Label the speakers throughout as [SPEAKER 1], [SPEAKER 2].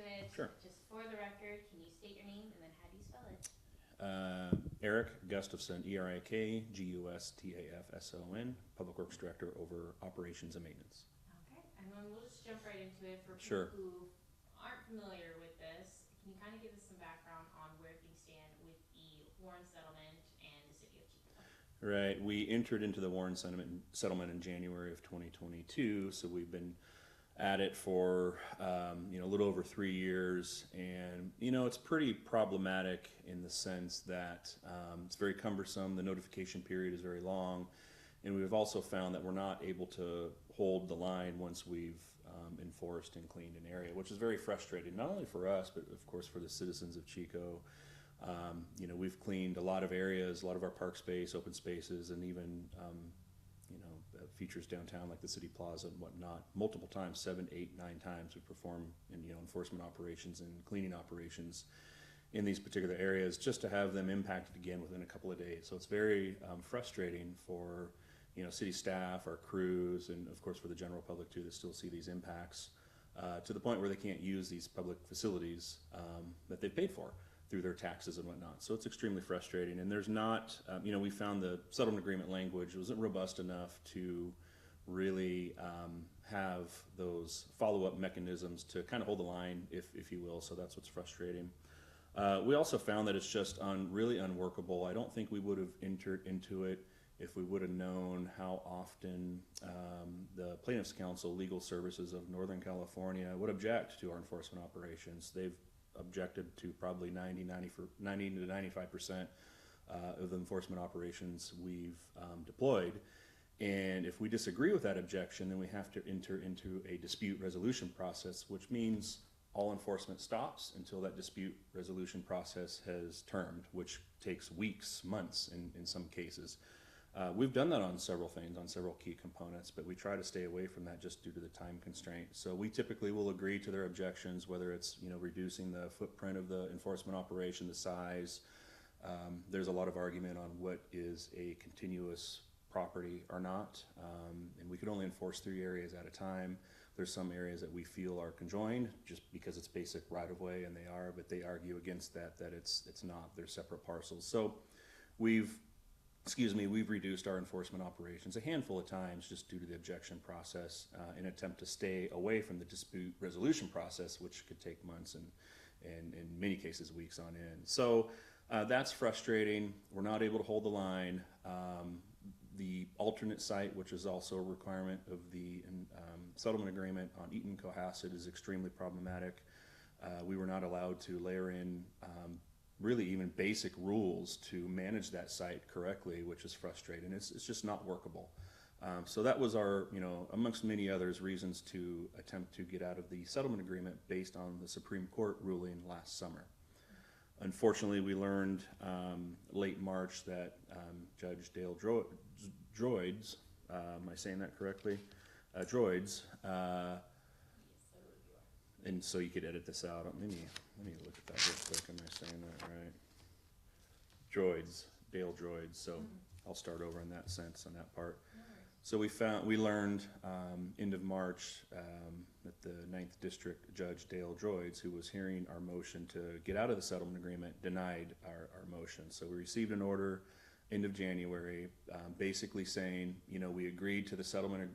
[SPEAKER 1] it.
[SPEAKER 2] Sure.
[SPEAKER 1] Just for the record, can you state your name and then how do you spell it?
[SPEAKER 2] Erik Gustafson, Erik Gustafson, Public Works Director over Operations and Maintenance.
[SPEAKER 1] Okay, and then we'll just jump right into it for people
[SPEAKER 2] Sure.
[SPEAKER 1] who aren't familiar with this. Can you kind of give us some background on where things stand with the Warren settlement and the city of Chico?
[SPEAKER 2] Right. We entered into the Warren settlement in January of 2022, so we've been at it for a little over 3 years, and it's pretty problematic in the sense that it's very cumbersome. The notification period is very long, and we've also found that we're not able to hold the line once we've enforced and cleaned an area, which is very frustrating, not only for us, but of course for the citizens of Chico. We've cleaned a lot of areas, a lot of our park space, open spaces, and even features downtown like the city plaza and whatnot, multiple times, 7, 8, 9 times. We perform in enforcement operations and cleaning operations in these particular areas, just to have them impacted again within a couple of days. So it's very frustrating for city staff, our crews, and of course for the general public too, to still see these impacts to the point where they can't use these public facilities that they've paid for through their taxes and whatnot. So it's extremely frustrating. And there's not, we found the settlement agreement language wasn't robust enough to really have those follow-up mechanisms to kind of hold the line, if you will. So that's what's frustrating. We also found that it's just really unworkable. I don't think we would have entered into it if we would have known how often the Plaintiffs' Council Legal Services of Northern California would object to our enforcement operations. They've objected to probably 90 to 95% of the enforcement operations we've deployed. And if we disagree with that objection, then we have to enter into a dispute resolution process, which means all enforcement stops until that dispute resolution process has termed, which takes weeks, months in some cases. We've done that on several things, on several key components, but we try to stay away from that just due to the time constraint. So we typically will agree to their objections, whether it's reducing the footprint of the enforcement operation, the size. There's a lot of argument on what is a continuous property or not, and we could only enforce 3 areas at a time. There's some areas that we feel are conjoined just because it's basic right-of-way, and they are, but they argue against that it's not. They're separate parcels. So we've reduced our enforcement operations a handful of times just due to the objection process in an attempt to stay away from the dispute resolution process, which could take months and in many cases weeks on end. So that's frustrating. We're not able to hold the line. The alternate site, which is also a requirement of the settlement agreement on Eaton Cohasset, is extremely problematic. We were not allowed to layer in really even basic rules to manage that site correctly, which is frustrating. It's just not workable. So that was our, amongst many others, reasons to attempt to get out of the settlement agreement based on the Supreme Court ruling last summer. Unfortunately, we learned late March that Judge Dale Droids, am I saying that correctly? Droids, and so you could edit this out. Let me look at that real quick. Am I saying that right? Droids, Dale Droids. So I'll start over in that sense, on that part. So we learned end of March that the 9th District Judge Dale Droids, who was hearing our motion to get out of the settlement agreement, denied our motion. So we received an order end of January basically saying, we agreed to the settlement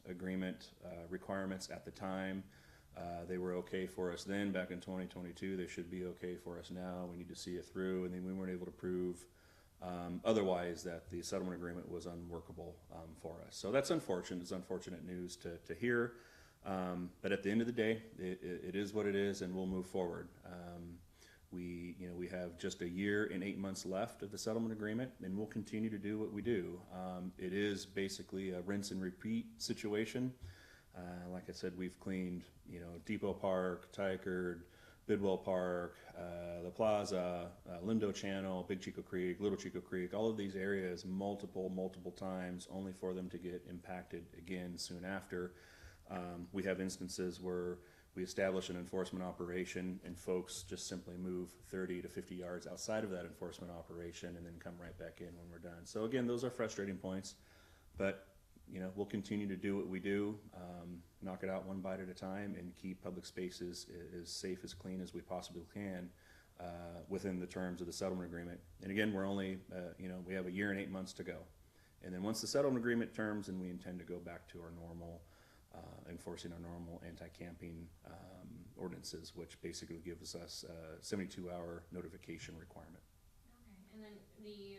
[SPEAKER 2] agreement requirements at the time. They were okay for us then, back in 2022. They should be okay for us now. We need to see it through. And then we weren't able to prove otherwise that the settlement agreement was unworkable for us. So that's unfortunate. It's unfortunate news to hear. But at the end of the day, it is what it is, and we'll move forward. We have just 1 year and 8 months left of the settlement agreement, and we'll continue to do what we do. It is basically a rinse and repeat situation. Like I said, we've cleaned, Depot Park, Tykard, Bidwell Park, the Plaza, Lindo Channel, Big Chico Creek, Little Chico Creek, all of these areas multiple times, only for them to get impacted again soon after. We have instances where we establish an enforcement operation and folks just simply move 30 to 50 yards outside of that enforcement operation and then come right back in when we're done. So again, those are frustrating points, but we'll continue to do what we do, knock it out one bite at a time, and keep public spaces as safe, as clean as we possibly can within the terms of the settlement agreement. And again, we're only, we have a year and 8 months to go. And then once the settlement agreement terms, and we intend to go back to our normal, enforcing our normal anti-camping ordinances, which basically gives us a 72-hour notification requirement.
[SPEAKER 1] Okay, and then the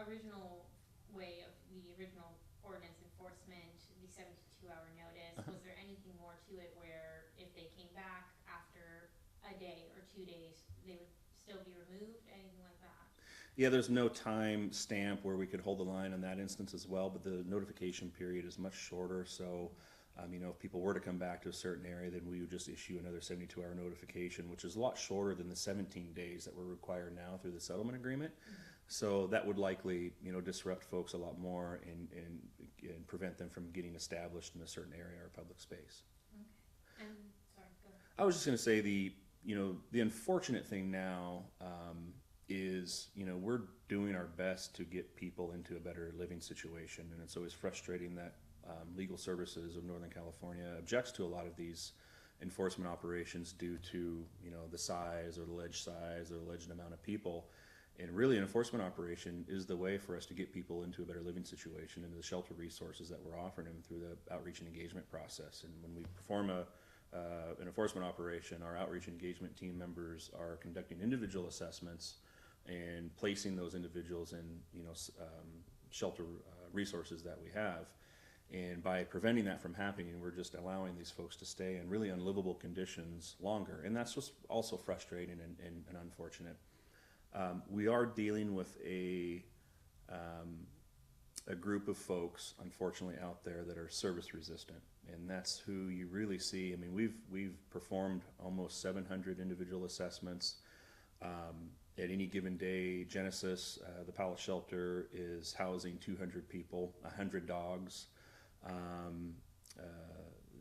[SPEAKER 1] original way of the original ordinance enforcement, the 72-hour notice, was there anything more to it where if they came back after a day or 2 days, they would still be removed, anything like that?
[SPEAKER 2] Yeah, there's no time stamp where we could hold the line on that instance as well, but the notification period is much shorter. So, if people were to come back to a certain area, then we would just issue another 72-hour notification, which is a lot shorter than the 17 days that we're required now through the settlement agreement. So that would likely, disrupt folks a lot more and prevent them from getting established in a certain area or public space.
[SPEAKER 1] Okay. And sorry, go ahead.
[SPEAKER 2] I was just going to say the unfortunate thing now is, we're doing our best to get people into a better living situation, and it's always frustrating that Legal Services of Northern California objects to a lot of these enforcement operations due to, the size or the alleged size or the alleged amount of people. And really, an enforcement operation is the way for us to get people into a better living situation, into the shelter resources that we're offering them through the outreach and engagement process. And when we perform an enforcement operation, our outreach and engagement team members are conducting individual assessments and placing those individuals in, shelter resources that we have. And by preventing that from happening, we're just allowing these folks to stay in really unlivable conditions longer. And that's just also frustrating and unfortunate. We are dealing with a group of folks, unfortunately, out there that are service resistant, and that's who you really see. I mean, we've performed almost 700 individual assessments at any given day. Genesis, the Palace Shelter, is housing 200 people, 100 dogs.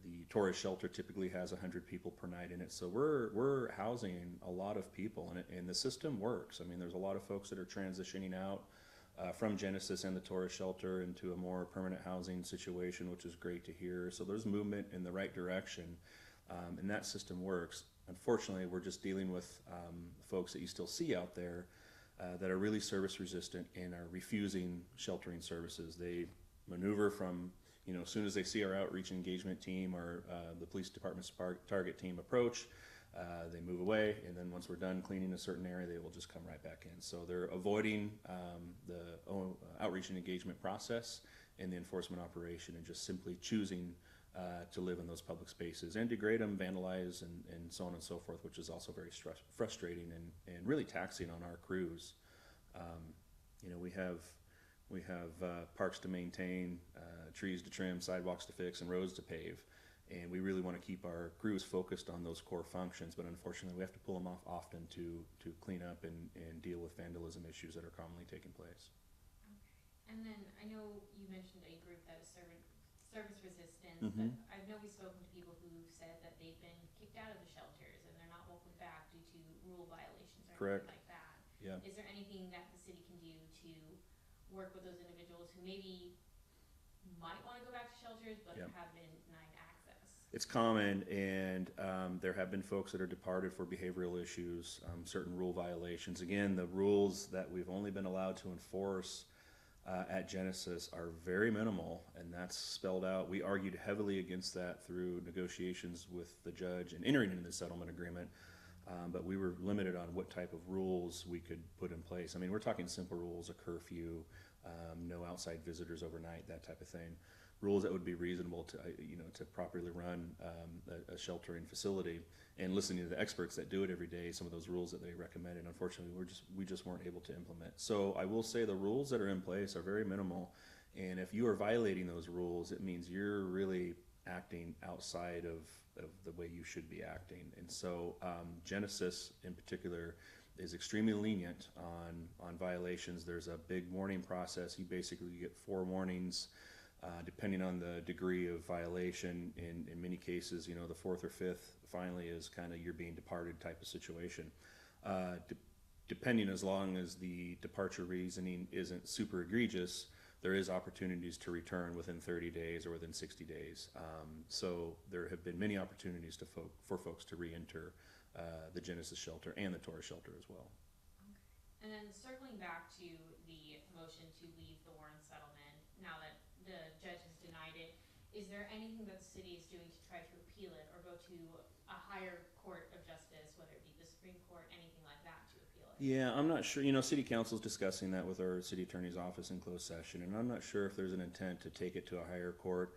[SPEAKER 2] The Torres Shelter typically has 100 people per night in it, so we're housing a lot of people, and the system works. I mean, there's a lot of folks that are transitioning out from Genesis and the Torres Shelter into a more permanent housing situation, which is great to hear. So there's movement in the right direction, and that system works. Unfortunately, we're just dealing with folks that you still see out there that are really service resistant and are refusing sheltering services. They maneuver from, as soon as they see our outreach engagement team or the police department's target team approach, they move away, and then once we're done cleaning a certain area, they will just come right back in. So they're avoiding the outreach and engagement process and the enforcement operation, and just simply choosing to live in those public spaces and degrade them, vandalize, and so on and so forth, which is also very frustrating and really taxing on our crews. We have parks to maintain, trees to trim, sidewalks to fix, and roads to pave. And we really want to keep our crews focused on those core functions, but unfortunately we have to pull them off often to clean up and deal with vandalism issues that are commonly taking place.
[SPEAKER 1] Okay. And then I know you mentioned a group that is service resistant,
[SPEAKER 2] Mm-hmm.
[SPEAKER 1] but I know we've spoken to people who said that they've been kicked out of the shelters and they're not welcome back due to rule violations or
[SPEAKER 2] Correct.
[SPEAKER 1] anything like that.
[SPEAKER 2] Yeah.
[SPEAKER 1] Is there anything that the city can do to work with those individuals who maybe might want to go back to shelters but
[SPEAKER 2] Yep.
[SPEAKER 1] have been denied access?
[SPEAKER 2] It's common, and there have been folks that are departed for behavioral issues, certain rule violations. Again, the rules that we've only been allowed to enforce at Genesis are very minimal, and that's spelled out. We argued heavily against that through negotiations with the judge and entering into the settlement agreement, but we were limited on what type of rules we could put in place. I mean, we're talking simple rules, a curfew, no outside visitors overnight, that type of thing. Rules that would be reasonable to, to properly run a sheltering facility. And listening to the experts that do it every day, some of those rules that they recommended, unfortunately, we just weren't able to implement. So I will say the rules that are in place are very minimal, and if you are violating those rules, it means you're really acting outside of the way you should be acting. And so Genesis in particular is extremely lenient on violations. There's a big warning process. You basically get 4 warnings. Depending on the degree of violation, in many cases, the 4th or 5th finally is kind of you're being departed type of situation. Depending, as long as the departure reasoning isn't super egregious, there is opportunities to return within 30 days or within 60 days. So there have been many opportunities for folks to re-enter the Genesis shelter and the Torres shelter as well.
[SPEAKER 1] Okay. And then circling back to the motion to leave the Warren settlement, now that the judge has denied it, is there anything that the city is doing to try to appeal it or go to a higher court of justice, whether it be the Supreme Court, anything like that, to appeal it?
[SPEAKER 2] Yeah, I'm not sure. City council's discussing that with our city attorney's office in closed session, and I'm not sure if there's an intent to take it to a higher court.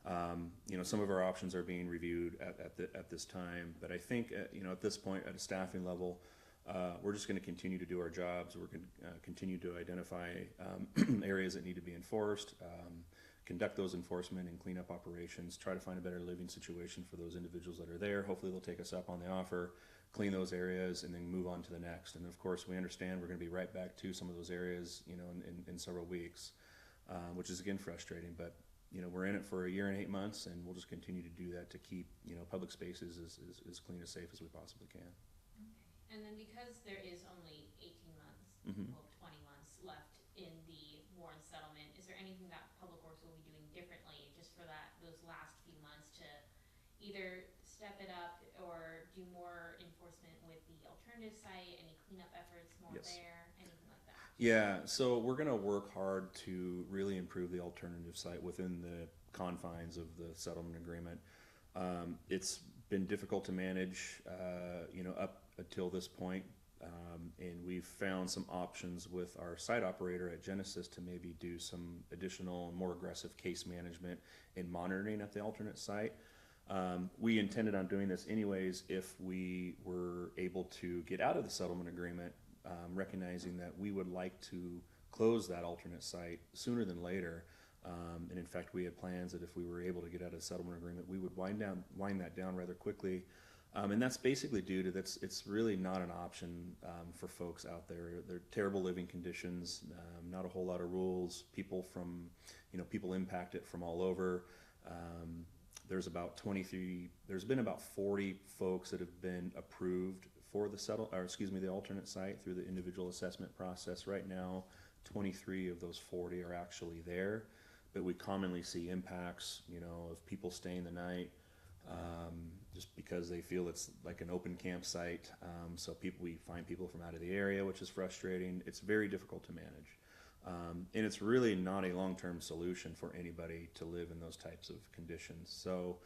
[SPEAKER 2] Some of our options are being reviewed at this time, but I think at this point, at a staffing level, we're just going to continue to do our jobs. We're going to continue to identify areas that need to be enforced, conduct those enforcement and cleanup operations, try to find a better living situation for those individuals that are there. Hopefully they'll take us up on the offer, clean those areas, and then move on to the next. And of course, we understand we're going to be right back to some of those areas, in several weeks, which is again frustrating. But we're in it for a year and 8 months, and we'll just continue to do that to keep public spaces as clean and safe as we possibly can.
[SPEAKER 1] Okay. And then because there is only 18 months,
[SPEAKER 2] Mm-hmm.
[SPEAKER 1] well, 20 months left in the Warren settlement, is there anything that Public Works will be doing differently just for those last few months to either step it up or do more enforcement with the alternative site, any cleanup efforts more
[SPEAKER 2] Yes.
[SPEAKER 1] there, anything like that?
[SPEAKER 2] Yeah, so we're going to work hard to really improve the alternative site within the confines of the settlement agreement. It's been difficult to manage, up until this point, and we've found some options with our site operator at Genesis to maybe do some additional, more aggressive case management and monitoring at the alternate site. We intended on doing this anyways if we were able to get out of the settlement agreement, recognizing that we would like to close that alternate site sooner than later. And in fact, we had plans that if we were able to get out of the settlement agreement, we would wind that down rather quickly. And that's basically due to it's really not an option for folks out there. They're terrible living conditions, not a whole lot of rules. People impact it from all over. There's been about 40 folks that have been approved for the alternate site through the individual assessment process. Right now, 23 of those 40 are actually there, but we commonly see impacts, of people staying the night, just because they feel it's like an open campsite. So we find people from out of the area, which is frustrating. It's very difficult to manage. And it's really not a long-term solution for anybody to live in those types of conditions. So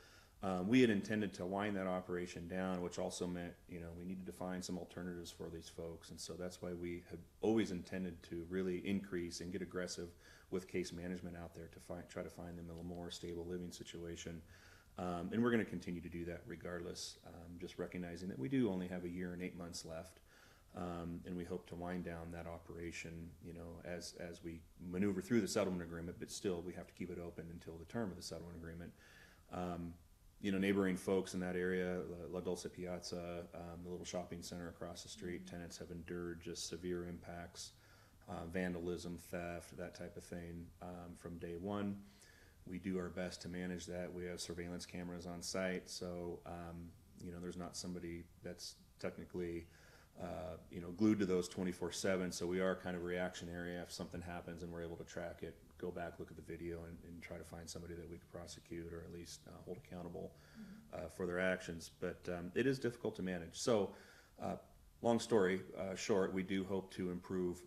[SPEAKER 2] we had intended to wind that operation down, which also meant, we needed to find some alternatives for these folks. And so that's why we had always intended to really increase and get aggressive with case management out there to try to find them a more stable living situation. And we're going to continue to do that regardless, just recognizing that we do only have a year and 8 months left. And we hope to wind down that operation, as we maneuver through the settlement agreement, but still we have to keep it open until the term of the settlement agreement. Neighboring folks in that area, La Dulce Piazza, the little shopping center across the street, tenants have endured just severe impacts, vandalism, theft, that type of thing, from day one. We do our best to manage that. We have surveillance cameras on site, so there's not somebody that's technically glued to those 24/7. So we are kind of reactionary if something happens and we're able to track it, go back, look at the video, and try to find somebody that we could prosecute or at least hold accountable for their actions. But it is difficult to manage. So long story short, we do hope to improve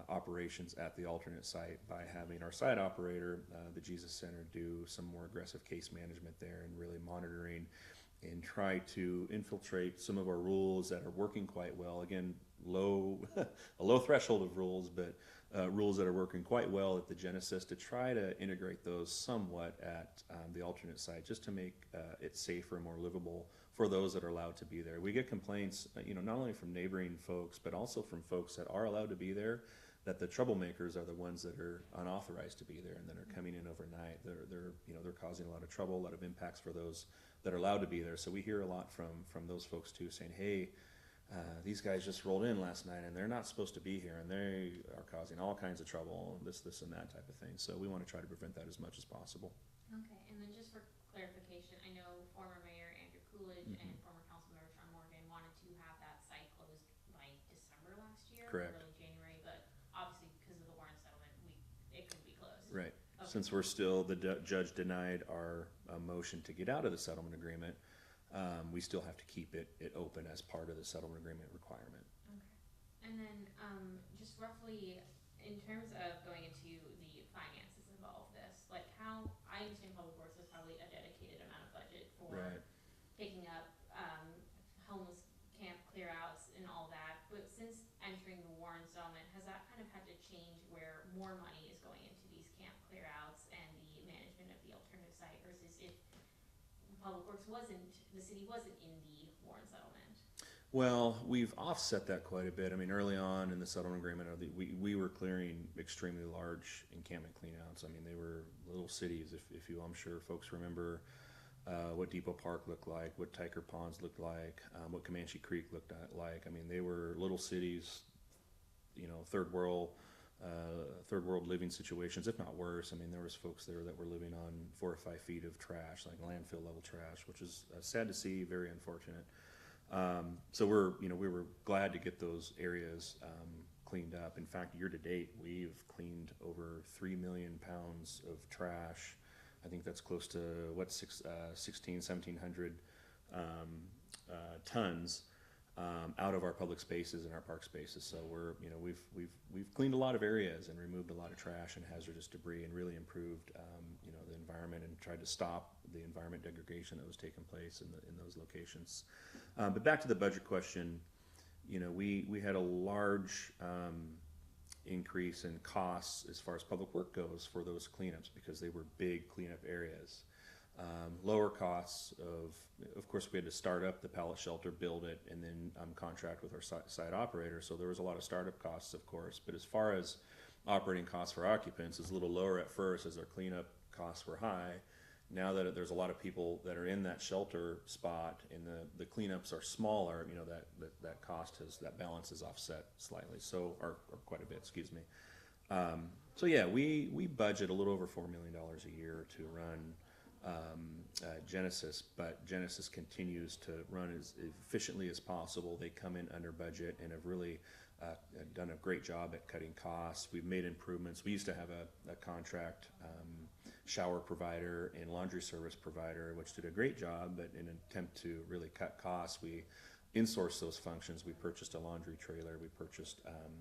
[SPEAKER 2] operations at the alternate site by having our site operator, the Jesus Center, do some more aggressive case management there and really monitoring and try to infiltrate some of our rules that are working quite well. Again, a low threshold of rules, but rules that are working quite well at the Genesis, to try to integrate those somewhat at the alternate site, just to make it safer and more livable for those that are allowed to be there. We get complaints, not only from neighboring folks, but also from folks that are allowed to be there, that the troublemakers are the ones that are unauthorized to be there and that are coming in overnight. They're causing a lot of trouble, a lot of impacts for those that are allowed to be there. So we hear a lot from those folks too, saying, hey, these guys just rolled in last night and they're not supposed to be here and they are causing all kinds of trouble, this and that type of thing. So we want to try to prevent that as much as possible.
[SPEAKER 1] Okay, and then just for clarification, I know former Mayor Andrew Coolidge and former Councilmember Sean Morgan wanted to have that site closed by December last year,
[SPEAKER 2] Correct.
[SPEAKER 1] early January, but obviously because of the Warren settlement, it couldn't be closed.
[SPEAKER 2] since we're still, the judge denied our motion to get out of the settlement agreement, we still have to keep it open as part of the settlement agreement requirement.
[SPEAKER 1] Okay. And then, just roughly, in terms of going into the finances of all of this, like how, I understand Public Works has probably a dedicated amount of budget for
[SPEAKER 2] Right.
[SPEAKER 1] picking up, homeless camp clear outs and all that, but since entering the Warren settlement, has that kind of had to change where more money is going into these camp clear outs and the management of the alternative site versus if Public Works wasn't, the city wasn't in the Warren settlement?
[SPEAKER 2] Well, we've offset that quite a bit. I mean, early on in the settlement agreement, we were clearing extremely large encampment cleanouts. I mean, they were little cities, if you will. I'm sure folks remember what Depot Park looked like, what Tyker Ponds looked like, what Comanche Creek looked like. I mean, they were little cities, you know, third world living situations, if not worse. I mean, there was folks there that were living on 4 or 5 feet of trash, like landfill level trash, which is sad to see, very unfortunate. So we were glad to get those areas cleaned up. In fact, year to date, we've cleaned over 3 million pounds of trash. I think that's close to 1,700 tons out of our public spaces and our park spaces. So we've cleaned a lot of areas and removed a lot of trash and hazardous debris and really improved the environment and tried to stop the environment degradation that was taking place in those locations. But back to the budget question, we had a large increase in costs as far as public work goes for those cleanups because they were big cleanup areas. Lower costs of course we had to start up the pallet shelter, build it, and then contract with our site operator, so there was a lot of startup costs, of course, but as far as operating costs for occupants, it's a little lower at first as our cleanup costs were high. Now that there's a lot of people that are in that shelter spot and the cleanups are smaller, that cost that balance is offset slightly, or quite a bit, excuse me. So yeah, we budget a little over $4 million a year to run Genesis, but Genesis continues to run as efficiently as possible. They come in under budget and have really done a great job at cutting costs. We've made improvements. We used to have a contract shower provider and laundry service provider, which did a great job, but in an attempt to really cut costs, we insourced those functions. We purchased a laundry trailer. We purchased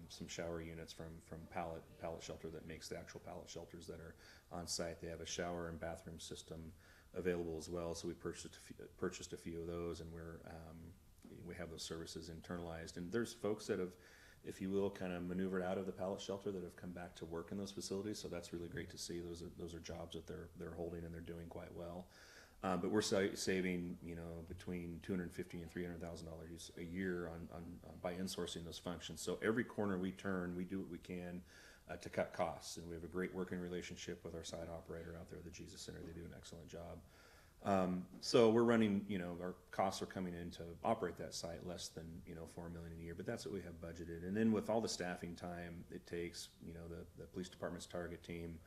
[SPEAKER 2] some shower units from Pallet Shelter that makes the actual pallet shelters that are on site. They have a shower and bathroom system available as well, so we purchased a few of those, and we have those services internalized. And there's folks that have, if you will, kind of maneuvered out of the pallet shelter that have come back to work in those facilities, so that's really great to see. Those are jobs that they're holding and they're doing quite well. But we're saving, between $250,000 and $300,000 a year on by insourcing those functions. So every corner we turn, we do what we can to cut costs, and we have a great working relationship with our site operator out there at the Jesus Center. They do an excellent job. So we're running, our costs are coming in to operate that site less than $4 million a year, but that's what we have budgeted. And then with all the staffing time it takes, the police department's target team,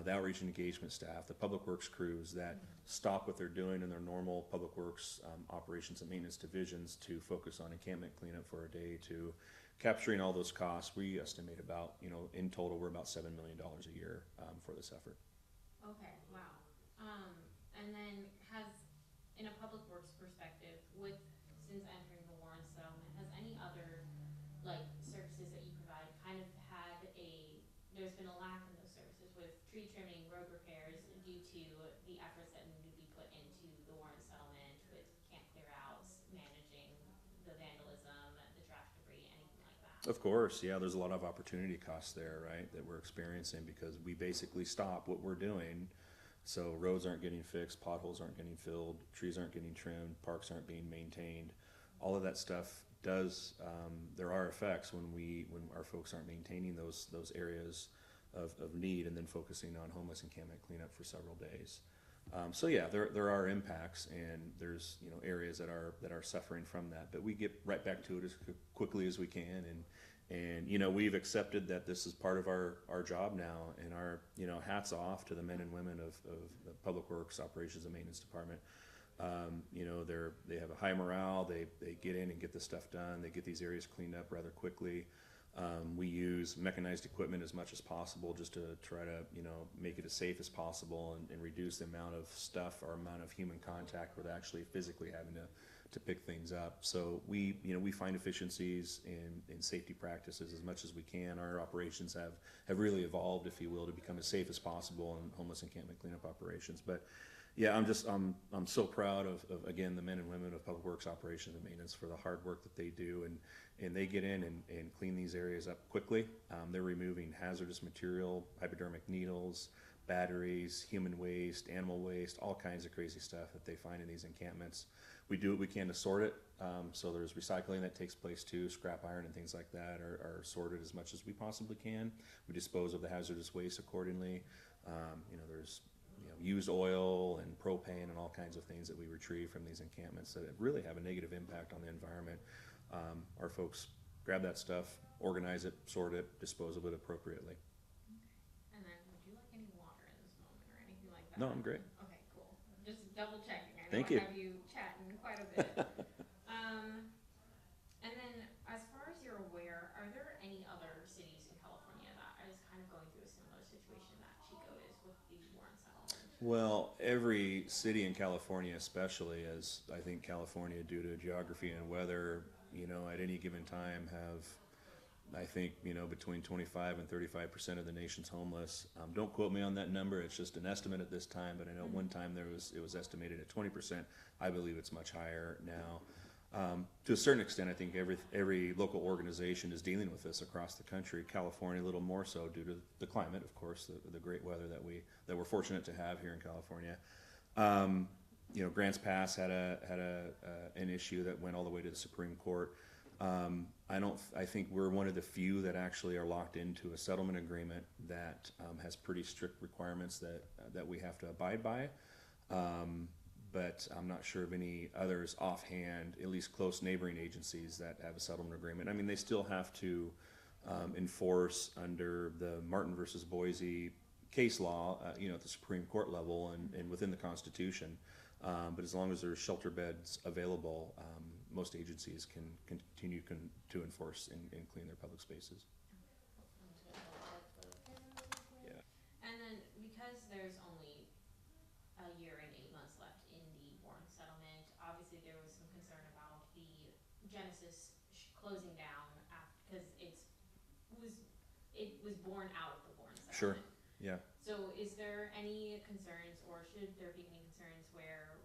[SPEAKER 2] the outreach and engagement staff, the public works crews that stop what they're doing in their normal public works operations and maintenance divisions to focus on encampment cleanup for a day, to capturing all those costs. We estimate about, in total, we're about $7 million a year for this effort.
[SPEAKER 1] Okay, wow. And then in a public works perspective, since entering the Warren settlement, has any other services that you provide kind of there's been a lack in those services with tree trimming, road repairs due to the efforts that need to be put into the Warren settlement with camp clear outs, managing the vandalism, the trash debris, anything like that?
[SPEAKER 2] Of course, yeah, there's a lot of opportunity costs there, right, that we're experiencing because we basically stop what we're doing. So roads aren't getting fixed, potholes aren't getting filled, trees aren't getting trimmed, parks aren't being maintained. All of that stuff there are effects when our folks aren't maintaining those areas of need and then focusing on homeless encampment cleanup for several days. So yeah, there are impacts, and there's areas that are suffering from that, but we get right back to it as quickly as we can, and we've accepted that this is part of our job now, and our hats off to the men and women of the Public Works Operations and Maintenance Department. They have a high morale. They get in and get the stuff done. They get these areas cleaned up rather quickly. We use mechanized equipment as much as possible just to try to, make it as safe as possible and reduce the amount of stuff or amount of human contact with actually physically having to pick things up. So we find efficiencies in safety practices as much as we can. Our operations have really evolved, if you will, to become as safe as possible in homeless encampment cleanup operations. But yeah, I'm so proud of again, the men and women of Public Works Operations and Maintenance for the hard work that they do, and they get in and clean these areas up quickly. They're removing hazardous material, hypodermic needles, batteries, human waste, animal waste, all kinds of crazy stuff that they find in these encampments. We do what we can to sort it. So there's recycling that takes place too. Scrap iron and things like that are sorted as much as we possibly can. We dispose of the hazardous waste accordingly. There's used oil and propane and all kinds of things that we retrieve from these encampments that really have a negative impact on the environment. Our folks grab that stuff, organize it, sort it, dispose of it appropriately.
[SPEAKER 1] And then, would you like any water in this moment or anything like that?
[SPEAKER 2] No, I'm great.
[SPEAKER 1] Okay, cool. Just double checking. I know
[SPEAKER 2] Thank
[SPEAKER 1] I
[SPEAKER 2] you.
[SPEAKER 1] have you chatting quite a bit. And then, as far as you're aware, are there any other cities in California that is kind of going through a similar situation that Chico is with the Warren settlement?
[SPEAKER 2] Well, every city in California, especially, as I think California, due to geography and weather, at any given time have, I think, between 25 and 35% of the nation's homeless. Don't quote me on that number. It's just an estimate at this time, but I know one time it was estimated at 20%. I believe it's much higher now. To a certain extent, I think every local organization is dealing with this across the country. California a little more so due to the climate, of course, the great weather that we're fortunate to have here in California. Grants Pass had an issue that went all the way to the Supreme Court. I think we're one of the few that actually are locked into a settlement agreement that has pretty strict requirements that we have to abide by. But I'm not sure of any others offhand, at least close neighboring agencies that have a settlement agreement. I mean, they still have to enforce under the Martin versus Boise case law, at the Supreme Court level and within the Constitution. But as long as there's shelter beds available, most agencies can continue to enforce and clean their public spaces. Yeah.
[SPEAKER 1] And then, because there's only a year and 8 months left in the Warren settlement, obviously there was some concern about the Genesis closing down because it was born out of the Warren settlement.
[SPEAKER 2] Sure. Yeah.
[SPEAKER 1] So is there any concerns, or should there be any concerns where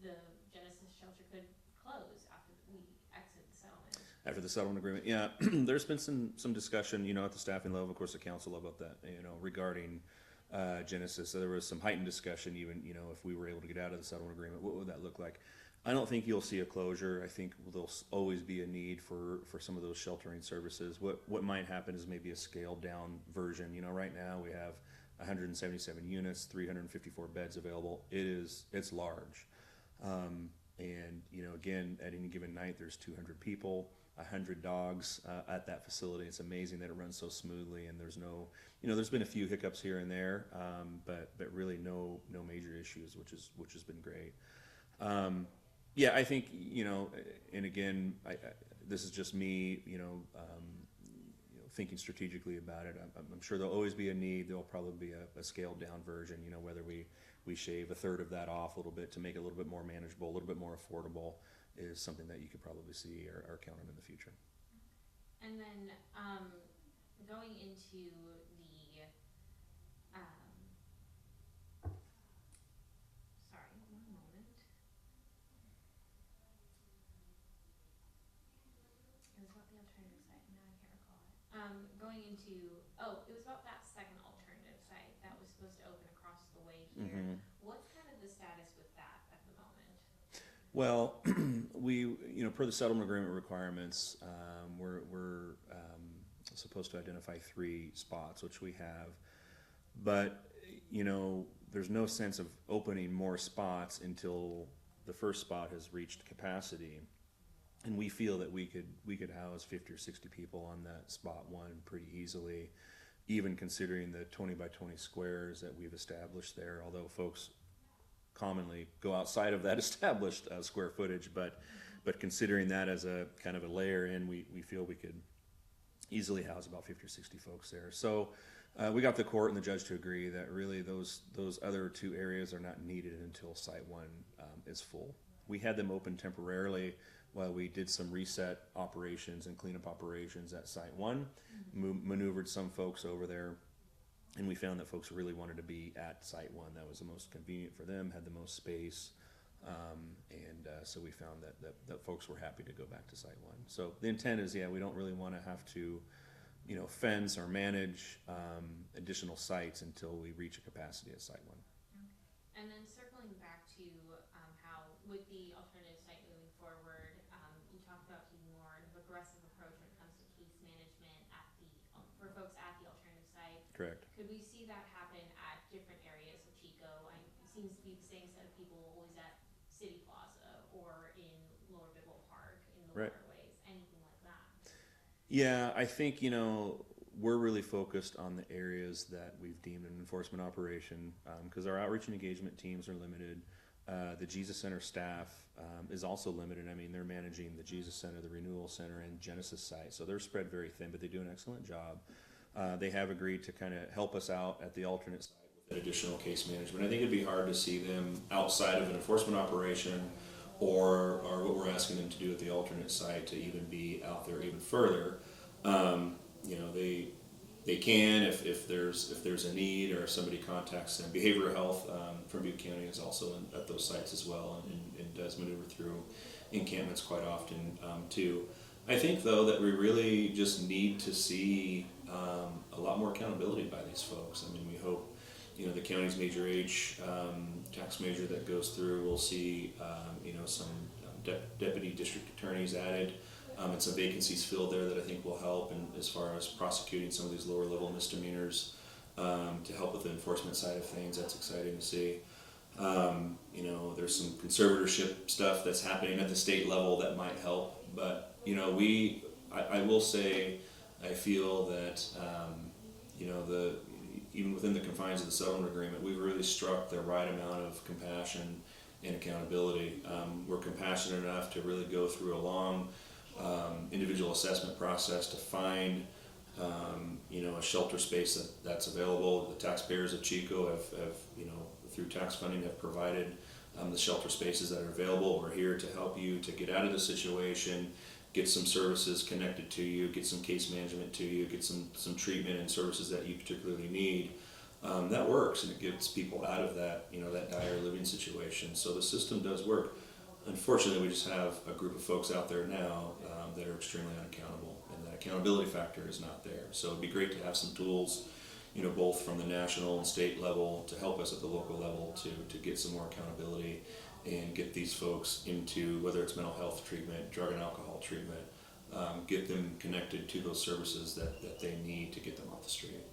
[SPEAKER 1] the Genesis shelter could close after we exit the settlement?
[SPEAKER 2] After the settlement agreement, yeah, there's been some discussion, at the staffing level, of course, the council about that, regarding Genesis. So there was some heightened discussion, even, if we were able to get out of the settlement agreement, what would that look like? I don't think you'll see a closure. I think there'll always be a need for some of those sheltering services. What might happen is maybe a scaled down version. Right now we have 177 units, 354 beds available. It's large. And again, at any given night, there's 200 people, 100 dogs at that facility. It's amazing that it runs so smoothly, and there's no, there's been a few hiccups here and there, but really no major issues, which has been great. Yeah, I think, and again, this is just me, thinking strategically about it. I'm sure there'll always be a need. There'll probably be a scaled down version, whether we shave a third of that off a little bit to make it a little bit more manageable, a little bit more affordable, is something that you could probably see or count on in the future.
[SPEAKER 1] And then going into the sorry, one moment. It was about the alternative site. Now I can't recall it. It was about that second alternative site that was supposed to open across the way here.
[SPEAKER 2] Mm-hmm.
[SPEAKER 1] What's kind of the status with that at the moment?
[SPEAKER 2] Well, we, per the settlement agreement requirements, we're supposed to identify 3 spots, which we have. But, there's no sense of opening more spots until the first spot has reached capacity. And we feel that we could house 50 or 60 people on that spot one pretty easily, even considering the 20 by 20 squares that we've established there, although folks commonly go outside of that established square footage, but considering that as a kind of a layer in, we feel we could easily house about 50 or 60 folks there. So we got the court and the judge to agree that really those other two areas are not needed until Site 1 is full. We had them open temporarily while we did some reset operations and cleanup operations at Site 1, maneuvered some folks over there, and we found that folks really wanted to be at Site 1. That was the most convenient for them, had the most space, and so we found that folks were happy to go back to Site 1. So the intent is, we don't really want to have to, fence or manage additional sites until we reach a capacity at Site 1.
[SPEAKER 1] Okay. And then circling back to how with the alternative site moving forward, you talked about taking more of an aggressive approach when it comes to case management for folks at the alternative site.
[SPEAKER 2] Correct.
[SPEAKER 1] Could we see that happen at different areas of Chico? It seems to be the same set of people always at City Plaza or in Lower Bidwell Park in the
[SPEAKER 2] Right.
[SPEAKER 1] waterways, anything like that.
[SPEAKER 2] Yeah, I think, we're really focused on the areas that we've deemed an enforcement operation, because our outreach and engagement teams are limited. The Jesus Center staff is also limited. I mean, they're managing the Jesus Center, the Renewal Center, and Genesis site, so they're spread very thin, but they do an excellent job. They have agreed to kind of help us out at the alternate site with additional case management. I think it'd be hard to see them outside of an enforcement operation or what we're asking them to do at the alternate site to even be out there even further. They can if there's a need or if somebody contacts them. Behavioral health from Butte County is also at those sites as well and does maneuver through encampments quite often too. I think though that we really just need to see a lot more accountability by these folks. I mean, we hope the county's major H tax measure that goes through. We'll see some deputy district attorneys added. And some vacancies filled there that I think will help, and as far as prosecuting some of these lower level misdemeanors to help with the enforcement side of things. That's exciting to see. There's some conservatorship stuff that's happening at the state level that might help, but I will say I feel that even within the confines of the settlement agreement, we've really struck the right amount of compassion and accountability. We're compassionate enough to really go through a long individual assessment process to find a shelter space that's available. The taxpayers of Chico have through tax funding have provided the shelter spaces that are available. We're here to help you to get out of the situation, get some services connected to you, get some case management to you, get some treatment and services that you particularly need. That works, and it gets people out of that that dire living situation. So the system does work. Unfortunately, we just have a group of folks out there now that are extremely unaccountable, and that accountability factor is not there. So it'd be great to have some tools, both from the national and state level to help us at the local level to get some more accountability and get these folks into, whether it's mental health treatment, drug and alcohol treatment, get them connected to those services that they need to get them off the street.